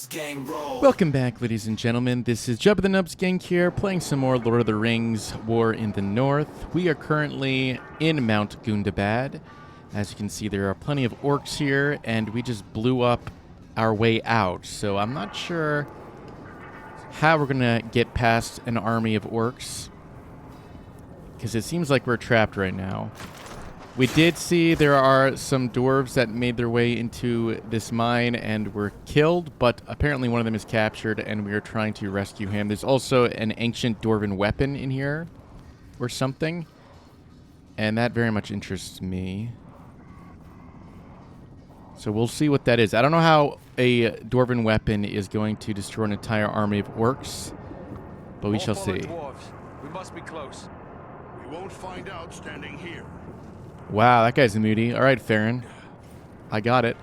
NubsGang roll. Welcome back, ladies and gentlemen. This is Jub of the NubsGang here, playing some more Lord of the Rings War in the North. We are currently in Mount Gundabad. As you can see, there are plenty of orcs here, and we just blew up our way out. So I'm not sure how we're going to get past an army of orcs, because it seems like we're trapped right now. We did see there are some dwarves that made their way into this mine and were killed, but apparently one of them is captured and we are trying to rescue him. There's also an ancient dwarven weapon in here or something, and that very much interests me. So we'll see what that is. I don't know how a dwarven weapon is going to destroy an entire army of orcs, but we shall see. Dwarves. We must be close. We won't find out standing here. Wow, that guy's moody. All right, Farron. I got it.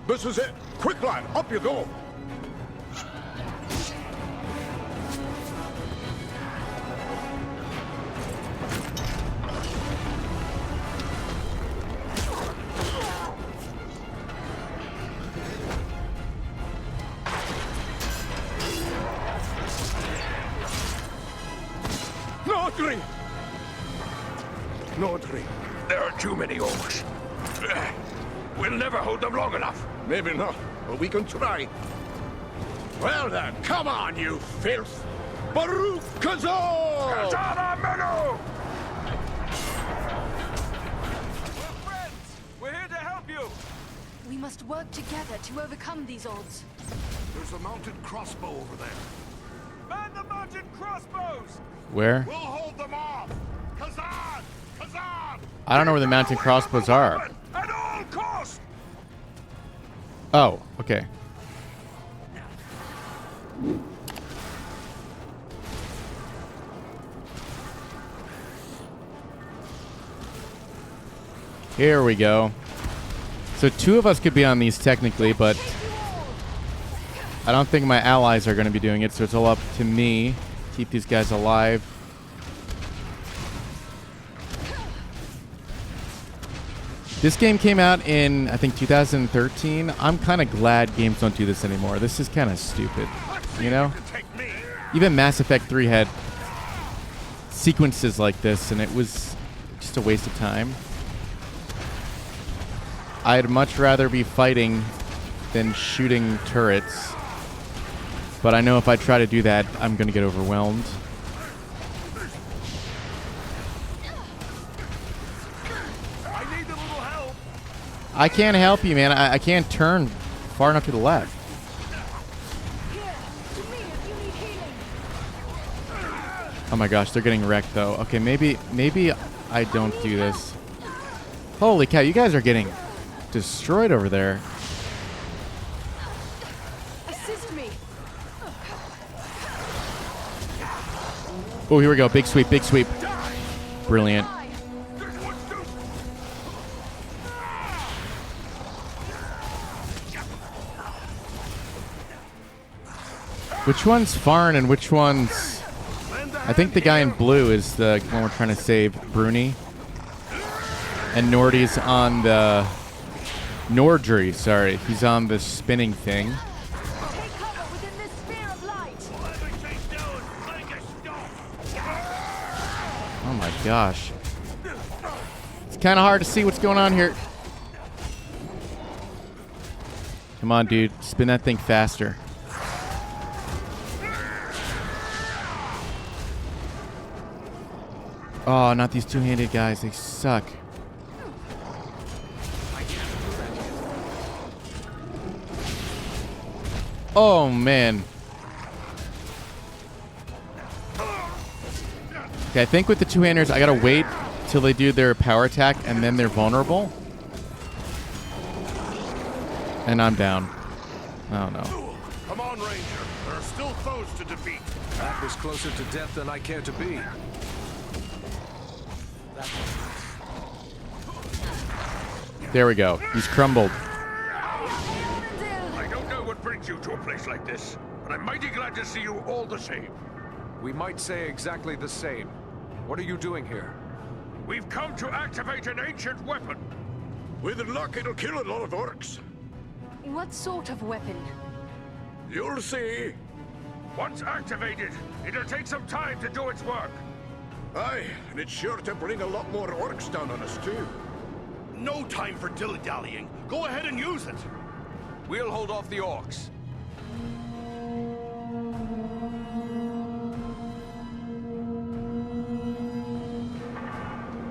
This is it. Quick, lad. Up you go. Nordri. There are too many orcs. We'll never hold them long enough. Maybe not, but we can try. Well then, come on, you filth! Baruch Kazor! Kazana Menu! We're friends! We're here to help you! We must work together to overcome these odds. There's a mounted crossbow over there. Man the mounted crossbows! Where? We'll hold them off! Kazan! Kazan! I don't know where the mountain crossbows are. At all costs! Oh, okay. Here we go. So two of us could be on these technically, but I don't think my allies are going to be doing it, so it's all up to me. Keep these guys alive. This game came out in, I think, 2013. I'm kind of glad games don't do this anymore. This is kind of stupid, you know? Even Mass Effect 3 had sequences like this, and it was just a waste of time. I'd much rather be fighting than shooting turrets. But I know if I try to do that, I'm going to get overwhelmed. I can't help you, man. I can't turn far enough to the left. Oh my gosh, they're getting wrecked though. Okay, maybe I don't do this. Holy cow, you guys are getting destroyed over there. Assist me. Oh, here we go. Big sweep, big sweep. Brilliant. Which one's Farn and which one's... I think the guy in blue is the one we're trying to save, Bruni. And Nordy's on the... Nordri, sorry. He's on the spinning thing. Take cover within this sphere of light. Oh my gosh. It's kind of hard to see what's going on here. Come on, dude. Spin that thing faster. Oh, not these two-handed guys. They suck. Oh, man. Okay, I think with the two-handers, I gotta wait till they do their power attack, and then they're vulnerable. And I'm down. Oh, no. Come on, Ranger. There are still foes to defeat. That was closer to death than I care to be. There we go. He's crumbled. I don't know what brings you dwarves like this, but I'm mighty glad to see you all the same. We might say exactly the same. What are you doing here? We've come to activate an ancient weapon. With luck, it'll kill a lot of orcs. What sort of weapon? You'll see. Once activated, it'll take some time to do its work. Aye, and it's sure to bring a lot more orcs down on us, too. No time for dilly-dallying. Go ahead and use it. We'll hold off the orcs.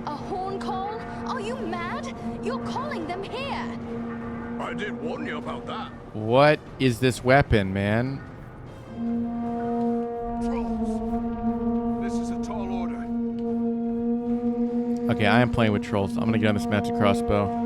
A horn call? Are you mad? You're calling them here. I did warn you about that. What is this weapon, man? Trolls. This is a tall order. Okay, I am playing with trolls. I'm gonna get on this magic crossbow.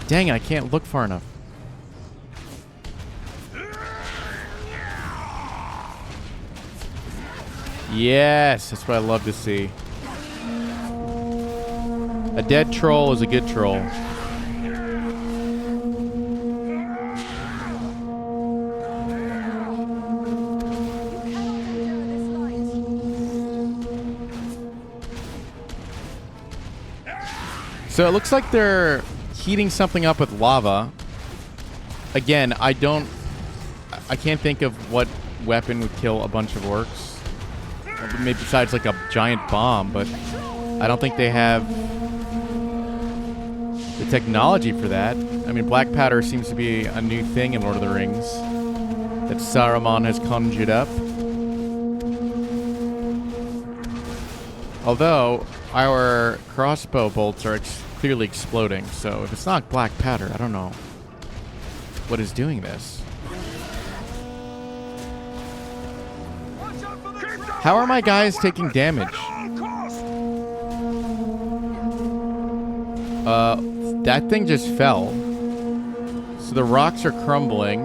Dang it, I can't look far enough. Yes, that's what I love to see. A dead troll is a good troll. So it looks like they're heating something up with lava. Again, I can't think of what weapon would kill a bunch of orcs. Maybe besides like a giant bomb, but I don't think they have the technology for that. I mean, black powder seems to be a new thing in Lord of the Rings that Saruman has conjured up. Although our crossbow bolts are clearly exploding, so if it's not black powder, I don't know what is doing this. How are my guys taking damage? That thing just fell. So the rocks are crumbling.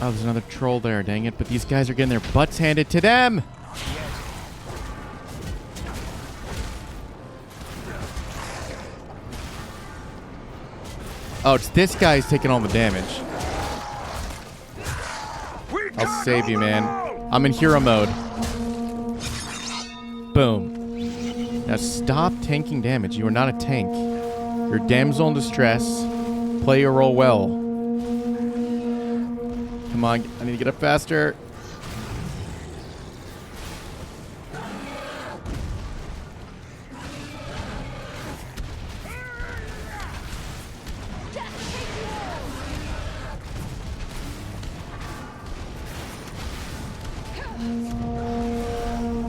Oh, there's another troll there, dang it. But these guys are getting their butts handed to them. Oh, it's this guy who's taking all the damage. I'll save you, man. I'm in hero mode. Boom. Now stop tanking damage. You are not a tank. You're a damsel in distress. Play your role well. Come on, I need to get up faster.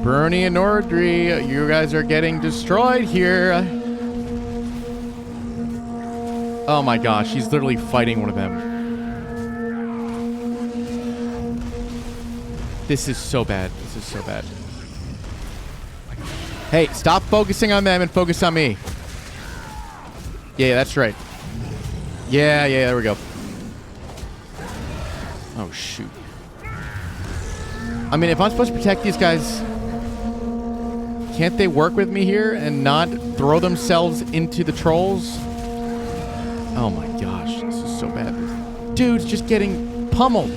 Bernie and Nordry, you guys are getting destroyed here. Oh my gosh, he's literally fighting one of them. This is so bad. This is so bad. Hey, stop focusing on them and focus on me. Yeah, that's right. Yeah, there we go. Oh, shoot. I mean, if I'm supposed to protect these guys, can't they work with me here and not throw themselves into the trolls? Oh my gosh, this is so bad. This dude's just getting pummeled.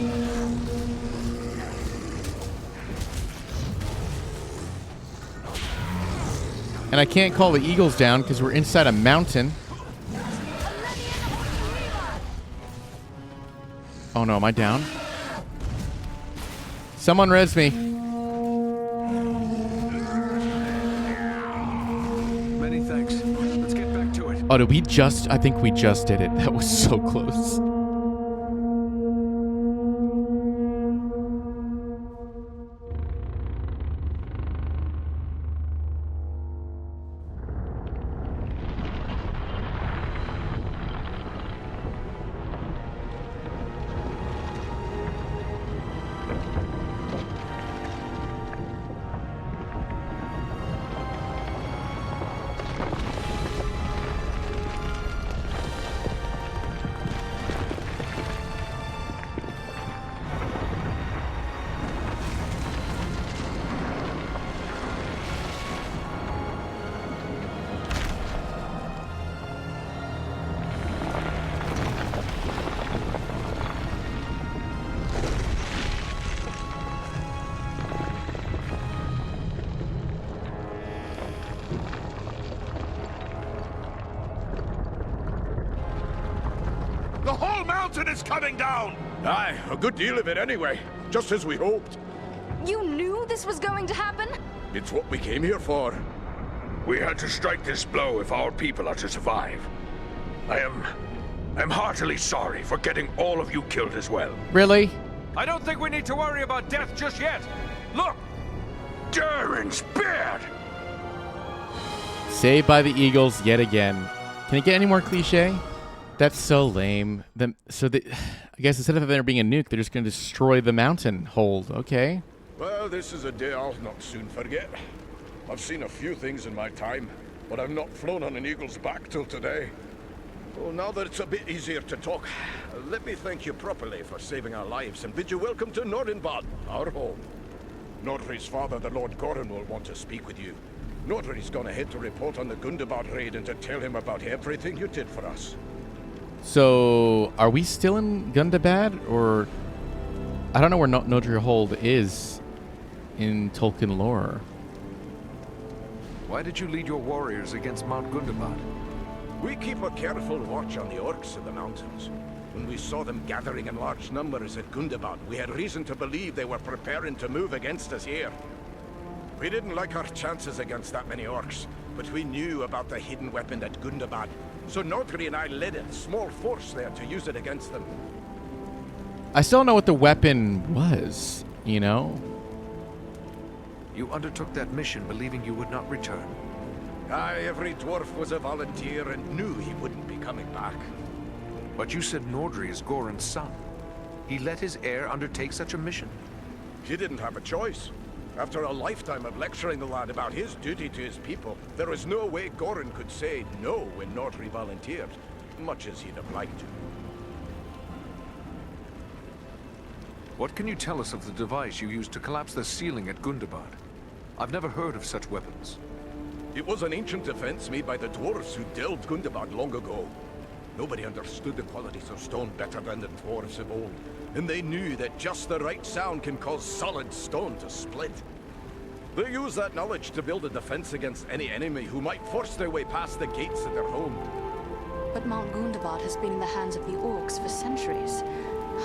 And I can't call the eagles down because we're inside a mountain. Oh no, am I down? Someone res me. Many thanks. Let's get back to it. Oh, did we just... I think we just did it. That was so close. mountain is coming down! Aye, a good deal of it anyway. Just as we hoped. You knew this was going to happen? It's what we came here for. We had to strike this blow if our people are to survive. I'm heartily sorry for getting all of you killed as well. Really? I don't think we need to worry about death just yet. Look! Durin's beard! Saved by the Eagles yet again. Can it get any more cliche? That's so lame. I guess instead of there being a nuke, they're just going to destroy the mountain hold. Okay. Well, this is a day I'll not soon forget. I've seen a few things in my time, but I've not flown on an eagle's back till today. Well, now that it's a bit easier to talk, let me thank you properly for saving our lives and bid you welcome to Nordenbad, our home. Nordri's father, the Lord Gorin, will want to speak with you. Nordri's gone ahead to report on the Gundabad raid and to tell him about everything you did for us. So, are we still in Gundabad, or I don't know where Nodri Hold is in Tolkien lore. Why did you lead your warriors against Mount Gundabad? We keep a careful watch on the orcs in the mountains. When we saw them gathering in large numbers at Gundabad, we had reason to believe they were preparing to move against us here. We didn't like our chances against that many orcs, but we knew about the hidden weapon at Gundabad. So Nordri and I led a small force there to use it against them. I still don't know what the weapon was, you know? You undertook that mission believing you would not return. Aye, every dwarf was a volunteer and knew he wouldn't be coming back. But you said Nordri is Gorin's son. He let his heir undertake such a mission. He didn't have a choice. After a lifetime of lecturing the lad about his duty to his people, there was no way Gorin could say no when Nordri volunteered, much as he'd have liked to. What can you tell us of the device you used to collapse the ceiling at Gundabad? I've never heard of such weapons. It was an ancient defense made by the dwarves who delved Gundabad long ago. Nobody understood the qualities of stone better than the dwarves of old, and they knew that just the right sound can cause solid stone to split. They used that knowledge to build a defense against any enemy who might force their way past the gates of their home. But Mount Gundabad has been in the hands of the orcs for centuries.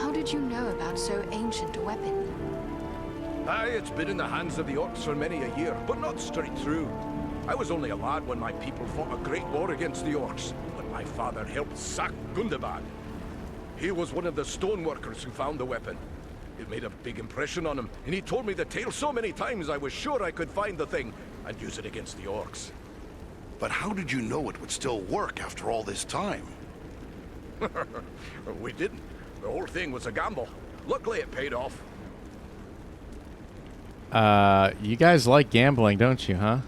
How did you know about so ancient a weapon? Aye, it's been in the hands of the orcs for many a year, but not straight through. I was only a lad when my people fought a great war against the orcs, when my father helped sack Gundabad. He was one of the stoneworkers who found the weapon. It made a big impression on him, and he told me the tale so many times I was sure I could find the thing and use it against the orcs. But how did you know it would still work after all this time? We didn't. The whole thing was a gamble. Luckily it paid off. You guys like gambling, don't you, huh?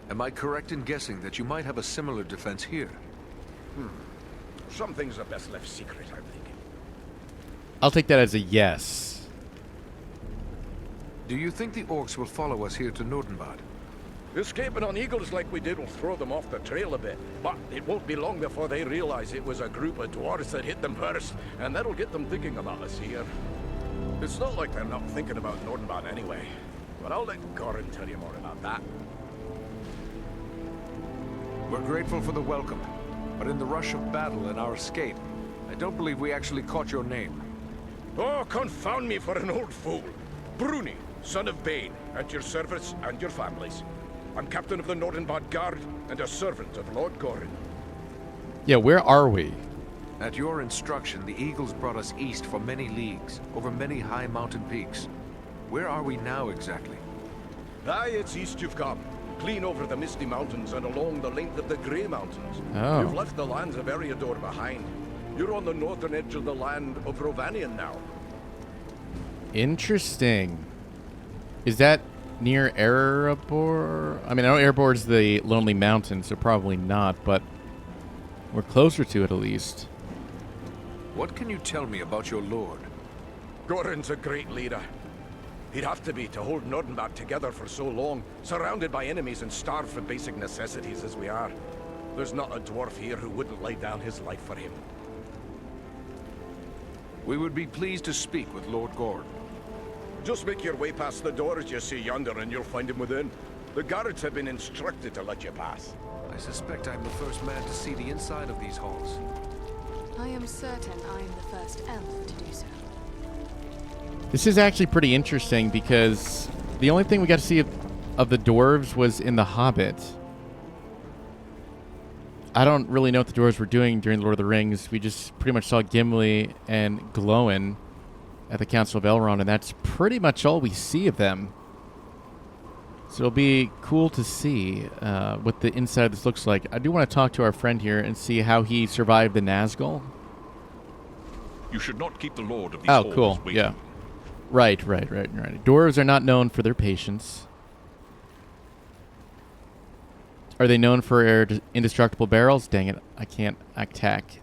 Am I correct in guessing that you might have a similar defense here? Some things are best left secret, I'm thinking. I'll take that as a yes. Do you think the orcs will follow us here to Nordenbad? Escaping on eagles like we did will throw them off the trail a bit, but it won't be long before they realize it was a group of dwarves that hit them first, and that'll get them thinking about us here. It's not like they're not thinking about Nordenbad anyway, but I'll let Gorin tell you more about that. We're grateful for the welcome, but in the rush of battle and our escape, I don't believe we actually caught your name. Oh, confound me for an old fool. Bruni, son of Bane, at your service and your families. I'm captain of the Nordenbad Guard and a servant of Lord Gorin. Yeah, where are we? At your instruction, the Eagles brought us east for many leagues, over many high mountain peaks. Where are we now exactly? Aye, it's east you've come. Clean over the Misty Mountains and along the length of the Grey Mountains. Oh. You've left the lands of Eriador behind. You're on the northern edge of the land of Rovanion now. Interesting. Is that near Erebor? I mean, I know Erebor's the Lonely Mountain, so probably not, but we're closer to it at least. What can you tell me about your lord? Gorin's a great leader. He'd have to be to hold Nordenbad together for so long, surrounded by enemies and starved for basic necessities as we are. There's not a dwarf here who wouldn't lay down his life for him. We would be pleased to speak with Lord Gorin. Just make your way past the doors you see yonder and you'll find him within. The guards have been instructed to let you pass. I suspect I'm the first man to see the inside of these halls. I am certain I am the first elf to do so. This is actually pretty interesting because the only thing we got to see of the dwarves was in The Hobbit. I don't really know what the dwarves were doing during Lord of the Rings. We just pretty much saw Gimli and Glóin at the Council of Elrond, and that's pretty much all we see of them. So it'll be cool to see what the inside of this looks like. I do want to talk to our friend here and see how he survived the Nazgul. You should not keep the Lord of these Oh, halls cool. waiting. Yeah. Right. Dwarves are not known for their patience. Are they known for their indestructible barrels? Dang it, I can't attack.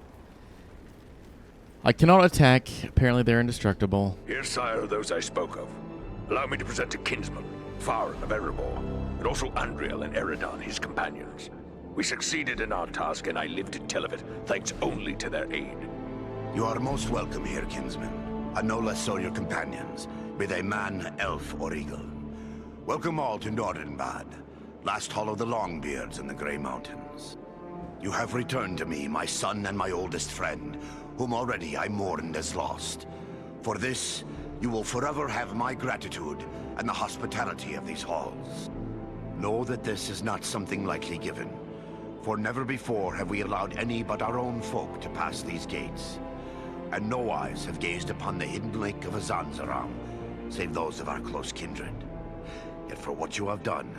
I cannot attack. Apparently they're indestructible. Here, sire, are those I spoke of. Allow me to present a kinsman, Farin of Erebor, and also Andriel and Eridan, his companions. We succeeded in our task, and I live to tell of it, thanks only to their aid. You are most welcome here, kinsman, and no less so your companions, be they man, elf, or eagle. Welcome all to Nordenbad, last hall of the Longbeards in the Grey Mountains. You have returned to me, my son and my oldest friend, whom already I mourned as lost. For this, you will forever have my gratitude and the hospitality of these halls. Know that this is not something lightly given, for never before have we allowed any but our own folk to pass these gates. And no eyes have gazed upon the hidden lake of Azanzaram, save those of our close kindred. Yet for what you have done,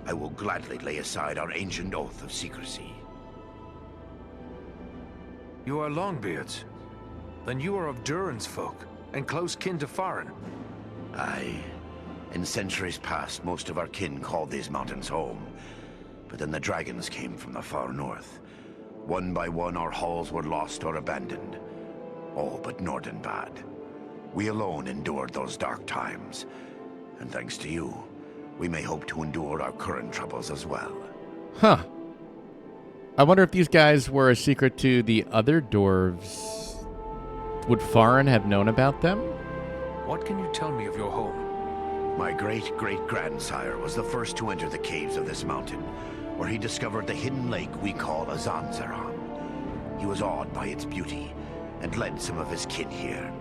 I will gladly lay aside our ancient oath of secrecy. You are Longbeards. Then you are of Durin's folk, and close kin to Farin. Aye. In centuries past, most of our kin called these mountains home. But then the dragons came from the far north. One by one, our halls were lost or abandoned. All but Nordenbad. We alone endured those dark times. And thanks to you, we may hope to endure our current troubles as well. Huh. I wonder if these guys were a secret to the other dwarves. Would Farin have known about them? What can you tell me of your home? My great-great-grandsire was the first to enter the caves of this mountain, where he discovered the hidden lake we call Azanzaram. He was awed by its beauty, and led some of his kin here.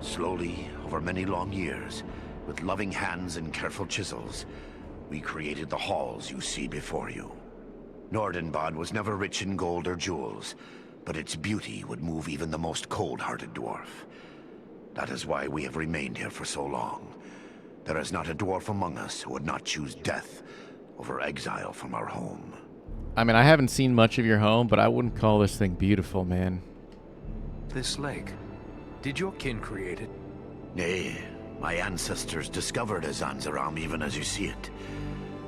Slowly, over many long years, with loving hands and careful chisels, we created the halls you see before you. Nordenbad was never rich in gold or jewels, but its beauty would move even the most cold-hearted dwarf. That is why we have remained here for so long. There is not a dwarf among us who would not choose death over exile from our home. I mean, I haven't seen much of your home, but I wouldn't call this thing beautiful, man. This lake. Did your kin create it? Nay, my ancestors discovered Azanzaram even as you see it.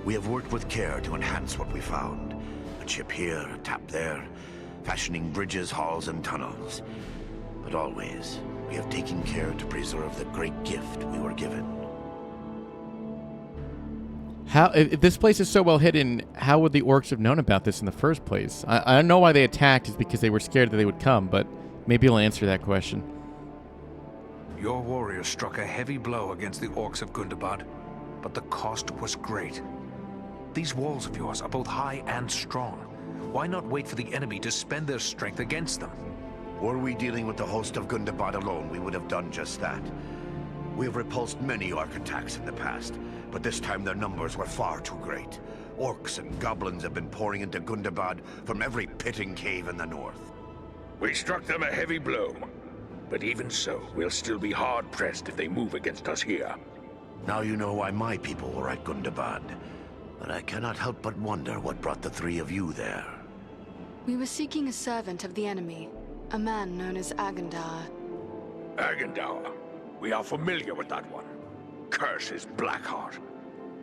We have worked with care to enhance what we found. A chip here, a tap there, fashioning bridges, halls, and tunnels. But always, we have taken care to preserve the great gift we were given. How, if this place is so well hidden, how would the orcs have known about this in the first place? I don't know why they attacked, is because they were scared that they would come, but maybe you'll answer that question. Your warriors struck a heavy blow against the orcs of Gundabad, but the cost was great. These walls of yours are both high and strong. Why not wait for the enemy to spend their strength against them? Were we dealing with the host of Gundabad alone, we would have done just that. We have repulsed many orc attacks in the past, but this time their numbers were far too great. Orcs and goblins have been pouring into Gundabad from every pit and cave in the north. We struck them a heavy blow. But even so, we'll still be hard-pressed if they move against us here. Now you know why my people were at Gundabad. But I cannot help but wonder what brought the three of you there. We were seeking a servant of the enemy, a man known as Agandaur. Agandaur. We are familiar with that one. Curse his Blackheart.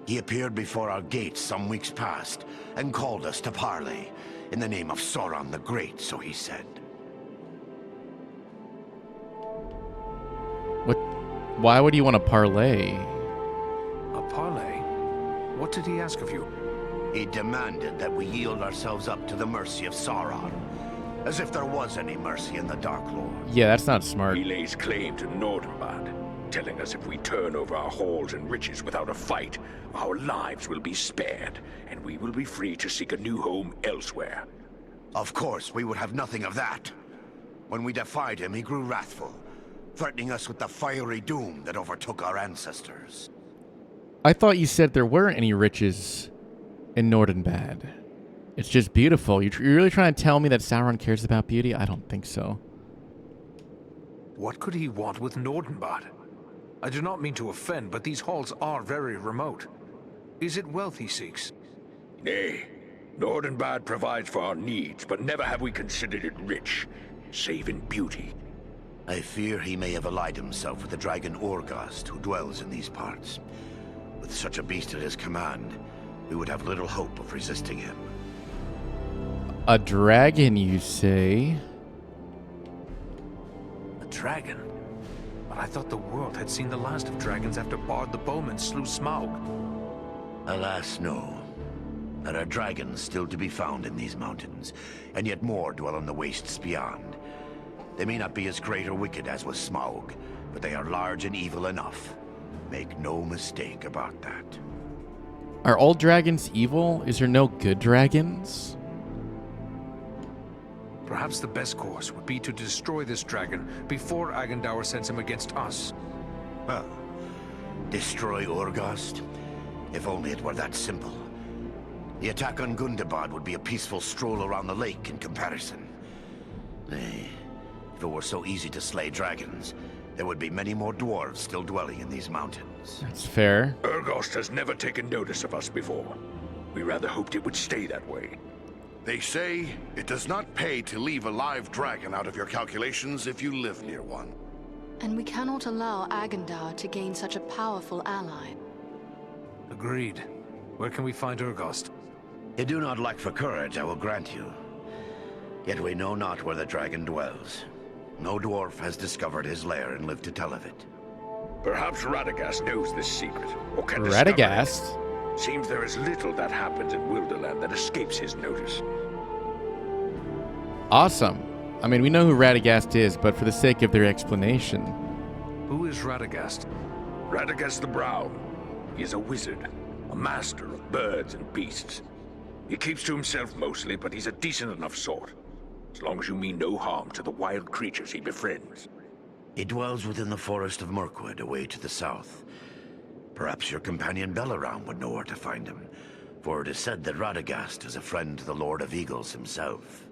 He appeared before our gates some weeks past, and called us to parley, in the name of Sauron the Great, so he said. What? Why would you want to parlay? A parley? What did he ask of you? He demanded that we yield ourselves up to the mercy of Sauron, as if there was any mercy in the Dark Lord. Yeah, that's not smart. He lays claim to Nordenbad, telling us if we turn over our halls and riches without a fight, our lives will be spared, and we will be free to seek a new home elsewhere. Of course, we would have nothing of that. When we defied him, he grew wrathful, threatening us with the fiery doom that overtook our ancestors. I thought you said there weren't any riches in Nordenbad. It's just beautiful. You're really trying to tell me that Sauron cares about beauty? I don't think so. What could he want with Nordenbad? I do not mean to offend, but these halls are very remote. Is it wealth he seeks? Nay, Nordenbad provides for our needs, but never have we considered it rich, save in beauty. I fear he may have allied himself with the dragon Orgast, who dwells in these parts. With such a beast at his command, we would have little hope of resisting him. A dragon, you say? A dragon? But I thought the world had seen the last of dragons after Bard the Bowman slew Smaug. Alas, no. There are dragons still to be found in these mountains, and yet more dwell in the wastes beyond. They may not be as great or wicked as was Smaug, but they are large and evil enough. Make no mistake about that. Are all dragons evil? Is there no good dragons? Perhaps the best course would be to destroy this dragon before Agandaur sends him against us. Well, destroy Orgast? If only it were that simple. The attack on Gundabad would be a peaceful stroll around the lake in comparison. Nay, if it were so easy to slay dragons, there would be many more dwarves still dwelling in these mountains. That's fair. Urgost has never taken notice of us before. We rather hoped it would stay that way. They say it does not pay to leave a live dragon out of your calculations if you live near one. And we cannot allow Agandaur to gain such a powerful ally. Agreed. Where can we find Urgost? You do not lack for courage, I will grant you. Yet we know not where the dragon dwells. No dwarf has discovered his lair and lived to tell of it. Perhaps Radagast knows this secret, or can discover it. Radagast? Seems there is little that happens in Wilderland that escapes his notice. Awesome. I mean, we know who Radagast is, but for the sake of their explanation. Who is Radagast? Radagast the Brown. He is a wizard, a master of birds and beasts. He keeps to himself mostly, but he's a decent enough sort. As long as you mean no harm to the wild creatures he befriends. He dwells within the forest of Mirkwood, away to the south. Perhaps your companion Belaram would know where to find him, for it is said that Radagast is a friend to the Lord of Eagles himself.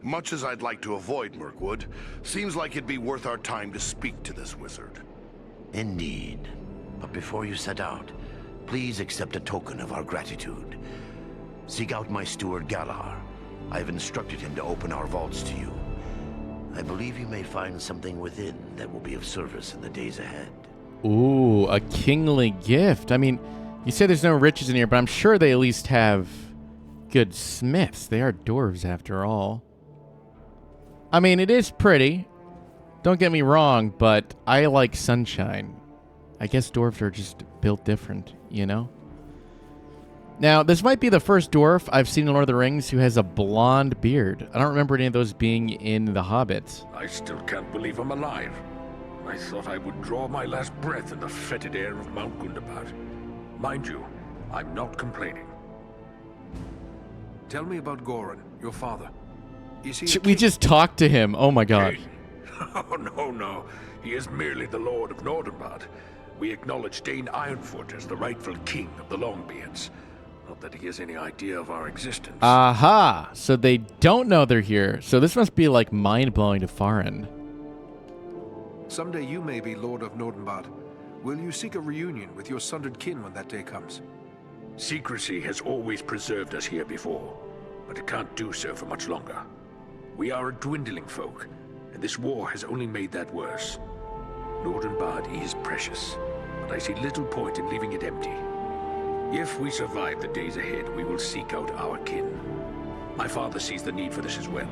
Much as I'd like to avoid Mirkwood, seems like it'd be worth our time to speak to this wizard. Indeed. But before you set out, please accept a token of our gratitude. Seek out my steward Galar. I have instructed him to open our vaults to you. I believe you may find something within that will be of service in the days ahead. Ooh, a kingly gift. I mean, you said there's no riches in here, but I'm sure they at least have good smiths. They are dwarves after all. I mean, it is pretty. Don't get me wrong, but I like sunshine. I guess dwarves are just built different, you know? Now, this might be the first dwarf I've seen in Lord of the Rings who has a blonde beard. I don't remember any of those being in The Hobbit. I still can't believe I'm alive. I thought I would draw my last breath in the fetid air of Mount Gundabad. Mind you, I'm not complaining. Tell me about Goran, your father. Is he We just talked to him. Oh my god. Hey. Oh, no. He is merely the Lord of Nordenbad. We acknowledge Dane Ironfoot as the rightful king of the Longbeards. Not that he has any idea of our existence. Aha! So they don't know they're here. So this must be like mind-blowing to Farin. Someday you may be Lord of Nordenbad. Will you seek a reunion with your sundered kin when that day comes? Secrecy has always preserved us here before, but it can't do so for much longer. We are a dwindling folk, and this war has only made that worse. Nordenbad is precious, but I see little point in leaving it empty. If we survive the days ahead, we will seek out our kin. My father sees the need for this as well.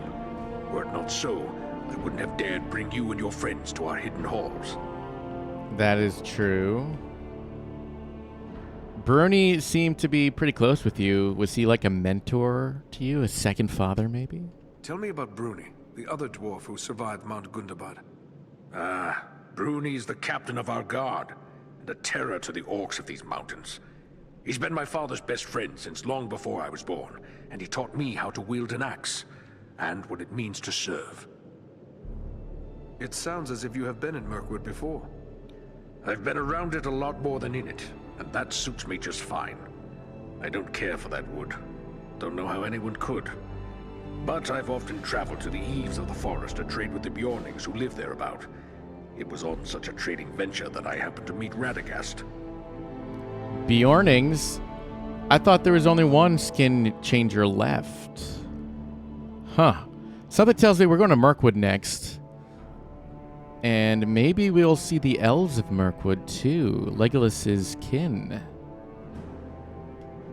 Were it not so, I wouldn't have dared bring you and your friends to our hidden halls. That is true. Bruni seemed to be pretty close with you. Was he like a mentor to you? A second father, maybe? Tell me about Bruni, the other dwarf who survived Mount Gundabad. Bruni is the captain of our guard, and a terror to the orcs of these mountains. He's been my father's best friend since long before I was born, and he taught me how to wield an axe, and what it means to serve. It sounds as if you have been in Mirkwood before. I've been around it a lot more than in it, and that suits me just fine. I don't care for that wood. Don't know how anyone could. But I've often traveled to the eaves of the forest to trade with the Bjornings who live thereabout. It was on such a trading venture that I happened to meet Radagast. Bjornings? I thought there was only one skin changer left. Huh. Something tells me we're going to Mirkwood next. And maybe we'll see the elves of Mirkwood too. Legolas's kin.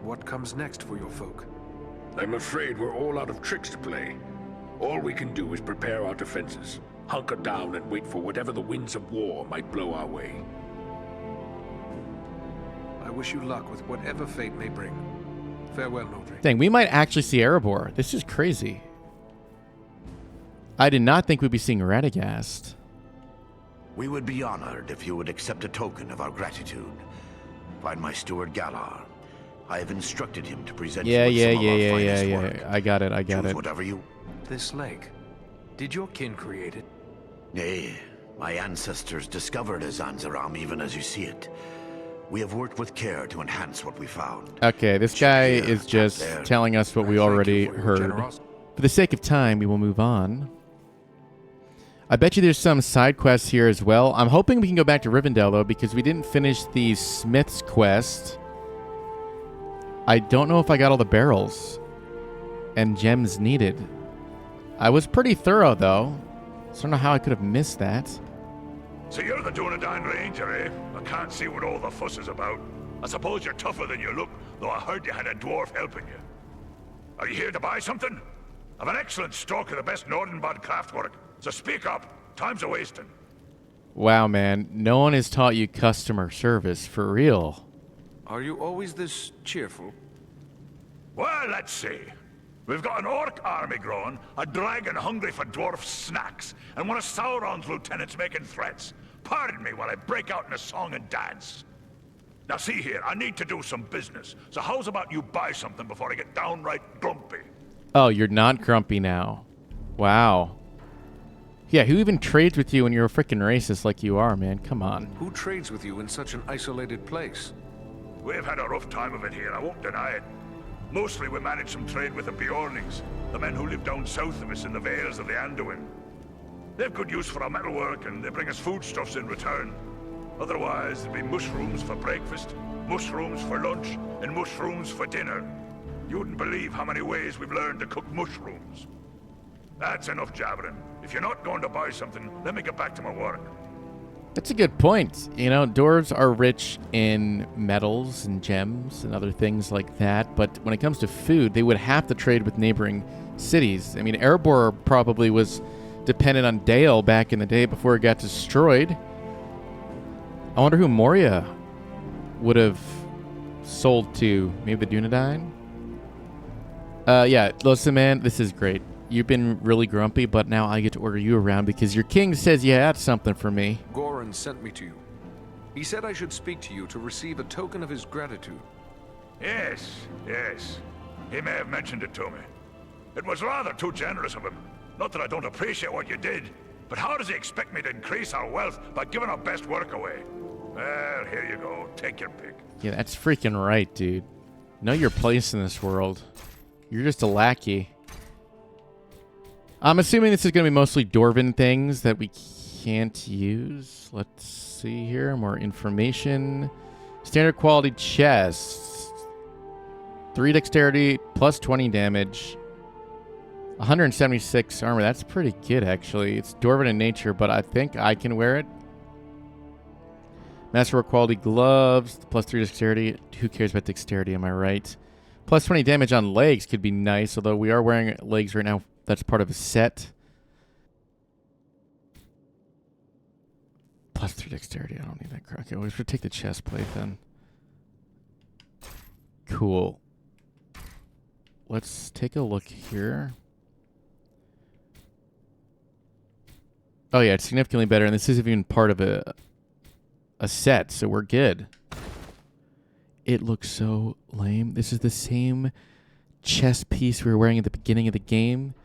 What comes next for your folk? I'm afraid we're all out of tricks to play. All we can do is prepare our defenses, hunker down and wait for whatever the winds of war might blow our way. I wish you luck with whatever fate may bring. Farewell, Nordri. Dang, we might actually see Erebor. This is crazy. I did not think we'd be seeing Radagast. We would be honored if you would accept a token of our gratitude. Find my steward Galar. I have instructed him to present you with some of our finest work. I got it. Choose whatever you... This lake. Did your kin create it? Nay, my ancestors discovered Azanzaram even as you see it. We have worked with care to enhance what we found. Okay, this guy is just telling us what we already heard. For the sake of time, we will move on. I bet you there's some side quests here as well. I'm hoping we can go back to Rivendell, though, because we didn't finish the Smith's quest. I don't know if I got all the barrels and gems needed. I was pretty thorough, though. So I don't know how I could have missed that. So you're the Dunedain Ranger, eh? I can't see what all the fuss is about. I suppose you're tougher than you look, though I heard you had a dwarf helping you. Are you here to buy something? I've an excellent stock of the best Nordenbad craftwork, so speak up. Time's a-wasting. Wow, man. No one has taught you customer service, for real. Are you always this cheerful? Well, let's see. We've got an orc army growing, a dragon hungry for dwarf snacks, and one of Sauron's lieutenants making threats. Pardon me while I break out in a song and dance. Now see here, I need to do some business, so how's about you buy something before I get downright grumpy? Oh, you're not grumpy now. Wow. Yeah, who even trades with you when you're a freaking racist like you are, man? Come on. Who trades with you in such an isolated place? We've had a rough time of it here, I won't deny it. Mostly we managed some trade with the Bjornings, the men who live down south of us in the vales of the Anduin. They've good use for our metalwork, and they bring us foodstuffs in return. Otherwise, there'd be mushrooms for breakfast, mushrooms for lunch, and mushrooms for dinner. You wouldn't believe how many ways we've learned to cook mushrooms. That's enough jabbering. If you're not going to buy something, let me get back to my work. That's a good point. You know, dwarves are rich in metals and gems and other things like that, but when it comes to food, they would have to trade with neighboring cities. I mean, Erebor probably was dependent on Dale back in the day before it got destroyed. I wonder who Moria would have sold to. Maybe the Dunedain? Yeah, listen, man, this is great. You've been really grumpy, but now I get to order you around because your king says you had something for me. Goran sent me to you. He said I should speak to you to receive a token of his gratitude. Yes, yes. He may have mentioned it to me. It was rather too generous of him. Not that I don't appreciate what you did, but how does he expect me to increase our wealth by giving our best work away? Well, here you go. Take your pick. Yeah, that's freaking right, dude. Know your place in this world. You're just a lackey. I'm assuming this is going to be mostly Dwarven things that we can't use. Let's see here. More information. Standard quality chest. 3 dexterity, plus 20 damage. 176 armor. That's pretty good, actually. It's Dwarven in nature, but I think I can wear it. Masterwork quality gloves. Plus 3 dexterity. Who cares about dexterity, am I right? Plus 20 damage on legs could be nice, although we are wearing legs right now. That's part of a set. Plus 3 dexterity. I don't need that crap. Okay, we should take the chest plate then. Cool. Let's take a look here. Oh yeah, it's significantly better, and this is even part of a set, so we're good. It looks so lame. This is the same chest piece we were wearing at the beginning of the game.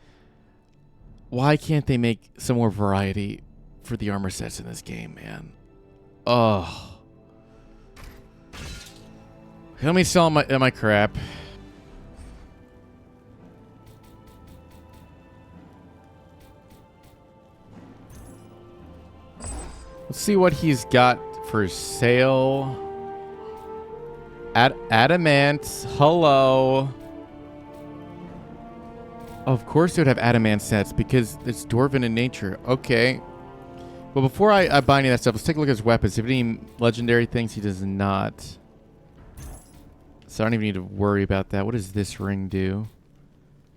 Why can't they make some more variety for the armor sets in this game, man. Oh. Let me sell my crap. Let's see what he's got for sale. Adamant. Hello. Of course they would have adamant sets because it's dwarven in nature. Okay. Well, before I buy any of that stuff, let's take a look at his weapons. If any legendary things, he does not. So I don't even need to worry about that. What does this ring do?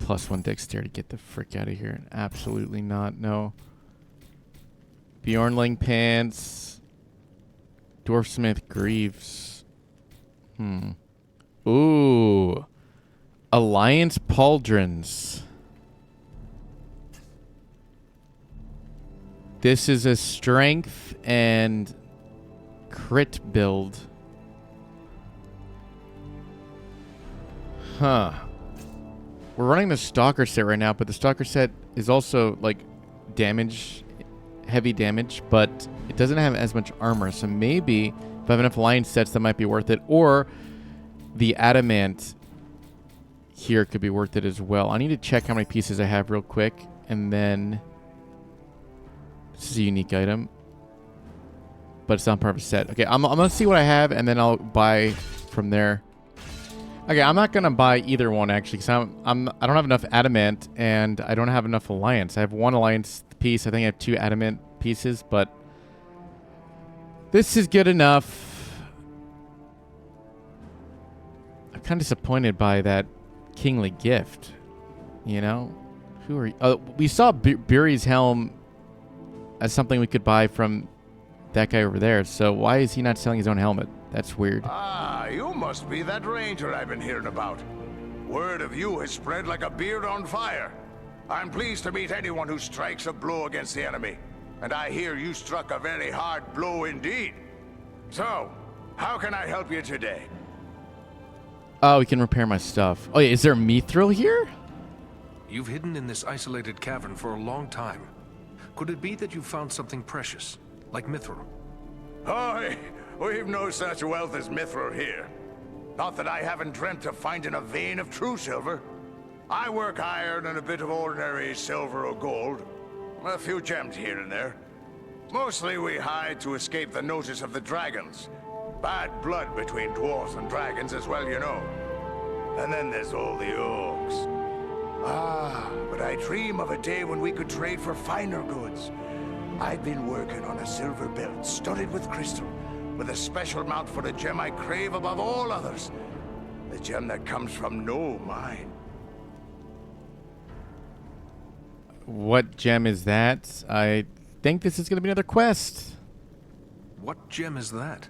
+1 dexterity. Get the frick out of here. Absolutely not. No. Bjornling pants. Dwarfsmith greaves. Ooh. Alliance pauldrons. This is a strength and crit build. Huh. We're running the Stalker set right now, but the Stalker set is also like damage, heavy damage, but it doesn't have as much armor. So maybe if I have enough alliance sets, that might be worth it. Or the adamant here could be worth it as well. I need to check how many pieces I have real quick, and then this is a unique item, but it's not part of a set. Okay, I'm gonna see what I have, and then I'll buy from there. Okay, I'm not gonna buy either one actually, because I don't have enough adamant, and I don't have enough alliance. I have 1 alliance piece. I think I have 2 adamant pieces, but this is good enough. I'm kind of disappointed by that kingly gift. You know, who are you? We saw Buri's helm as something we could buy from that guy over there. So why is he not selling his own helmet? That's weird. Ah, you must be that ranger I've been hearing about. Word of you has spread like a beard on fire. I'm pleased to meet anyone who strikes a blow against the enemy. And I hear you struck a very hard blow indeed. So, how can I help you today? Oh, we can repair my stuff. Oh, yeah, is there a mithril here? You've hidden in this isolated cavern for a long time. Could it be that you found something precious, like mithril? Oh, we've no such wealth as mithril here. Not that I haven't dreamt of finding a vein of true silver. I work iron and a bit of ordinary silver or gold. A few gems here and there. Mostly we hide to escape the notice of the dragons. Bad blood between dwarves and dragons as well, you know. And then there's all the orcs. Ah, but I dream of a day when we could trade for finer goods. I've been working on a silver belt studded with crystal, with a special mount for a gem I crave above all others. The gem that comes from no mine. What gem is that? I think this is going to be another quest. What gem is that?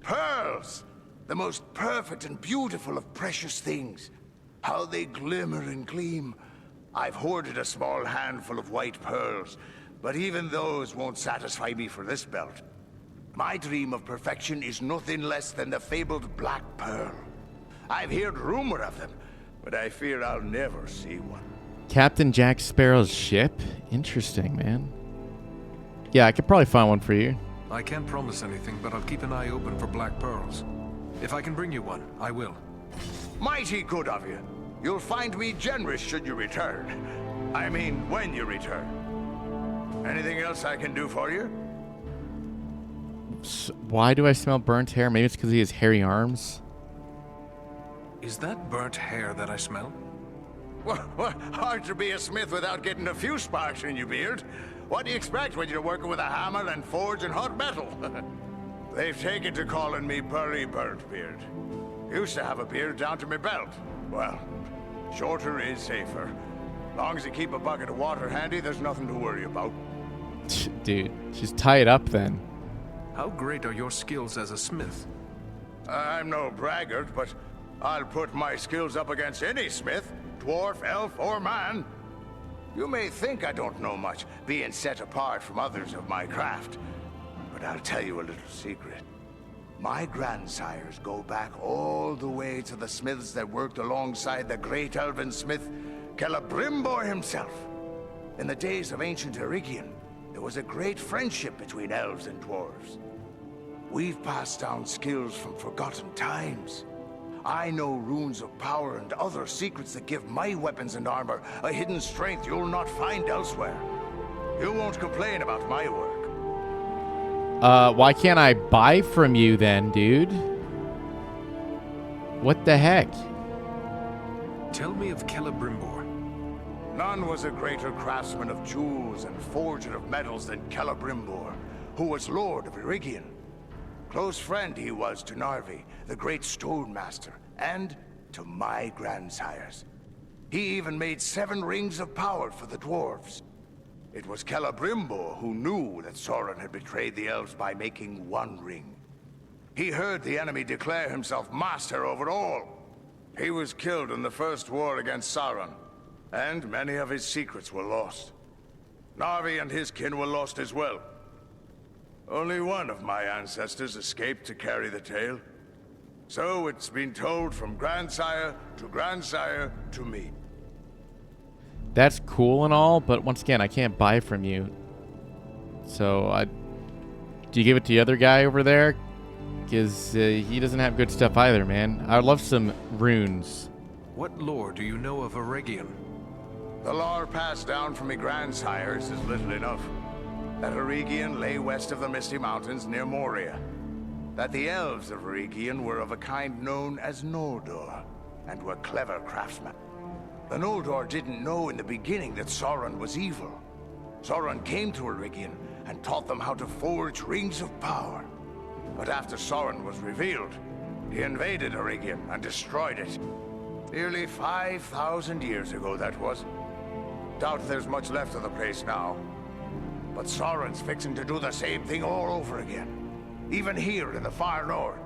Pearls! The most perfect and beautiful of precious things. How they glimmer and gleam. I've hoarded a small handful of white pearls, but even those won't satisfy me for this belt. My dream of perfection is nothing less than the fabled Black Pearl. I've heard rumor of them, but I fear I'll never see one. Captain Jack Sparrow's ship? Interesting, man. Yeah, I could probably find one for you. I can't promise anything, but I'll keep an eye open for black pearls. If I can bring you one, I will. Mighty good of you. You'll find me generous should you return. I mean, when you return. Anything else I can do for you? Why do I smell burnt hair? Maybe it's because he has hairy arms. Is that burnt hair that I smell? Well, hard to be a smith without getting a few sparks in your beard. What do you expect when you're working with a hammer and forging hot metal? They've taken to calling me Burry Burntbeard. Used to have a beard down to my belt. Well, shorter is safer. Long as you keep a bucket of water handy, there's nothing to worry about. Dude, just tie it up then. How great are your skills as a smith? I'm no braggart, but I'll put my skills up against any smith, dwarf, elf, or man. You may think I don't know much, being set apart from others of my craft. But I'll tell you a little secret. My grandsires go back all the way to the smiths that worked alongside the great elven smith, Celebrimbor himself. In the days of ancient Eregion, there was a great friendship between elves and dwarves. We've passed down skills from forgotten times. I know runes of power and other secrets that give my weapons and armor a hidden strength you'll not find elsewhere. You won't complain about my work. Why can't I buy from you then, dude? What the heck? Tell me of Celebrimbor. None was a greater craftsman of jewels and forger of metals than Celebrimbor, who was Lord of Irigian. Close friend he was to Narvi, the great stone master, and to my grandsires. He even made 7 rings of power for the dwarves. It was Celebrimbor who knew that Sauron had betrayed the elves by making 1 ring. He heard the enemy declare himself master over all. He was killed in the first war against Sauron, and many of his secrets were lost. Narvi and his kin were lost as well. Only one of my ancestors escaped to carry the tale. So it's been told from grandsire to me. That's cool and all, but once again, I can't buy from you. So, do you give it to the other guy over there? Because he doesn't have good stuff either, man. I would love some runes. What lore do you know of Eregion? The lore passed down from me grandsires is little enough. That Eregion lay west of the Misty Mountains near Moria. That the elves of Eregion were of a kind known as Noldor, and were clever craftsmen. The Noldor didn't know in the beginning that Sauron was evil. Sauron came to Eregion and taught them how to forge rings of power. But after Sauron was revealed, he invaded Eregion and destroyed it. Nearly 5,000 years ago, that was. Doubt there's much left of the place now. But Sauron's fixing to do the same thing all over again. Even here in the far north.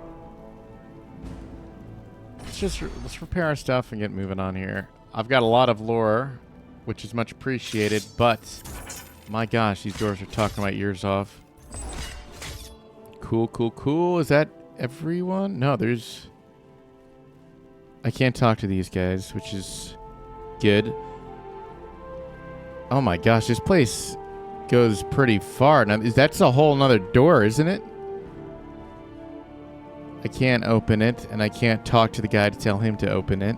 Let's repair our stuff and get moving on here. I've got a lot of lore, which is much appreciated, but my gosh, these doors are talking my ears off. Cool, cool, cool. Is that everyone? No, there's... I can't talk to these guys, which is good. Oh my gosh, this place goes pretty far. Now, that's a whole nother door, isn't it? I can't open it, and I can't talk to the guy to tell him to open it.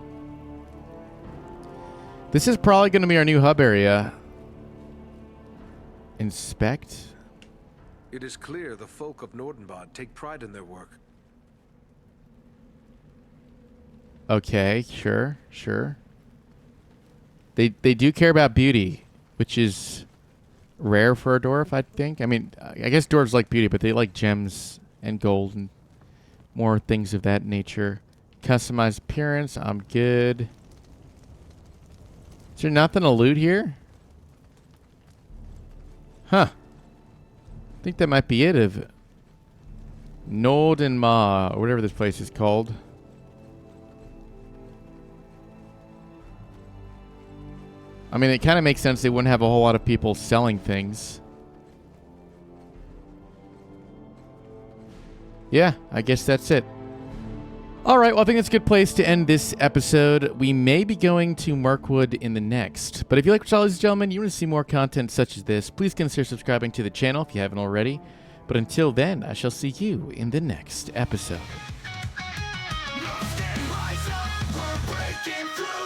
This is probably going to be our new hub area. Inspect. It is clear the folk of Nordenbad take pride in their work. Okay, sure, sure. They do care about beauty, which is rare for a dwarf, I think. I mean, I guess dwarves like beauty, but they like gems and gold and more things of that nature. Customized appearance, I'm good. Is there nothing to loot here? Huh. I think that might be it of Nordenma, or whatever this place is called. I mean, it kind of makes sense they wouldn't have a whole lot of people selling things. Yeah, I guess that's it. All right, well, I think that's a good place to end this episode. We may be going to Mirkwood in the next. But if you like what you saw, ladies and gentlemen, you want to see more content such as this, please consider subscribing to the channel if you haven't already. But until then, I shall see you in the next episode. Lost in myself, we're breaking through.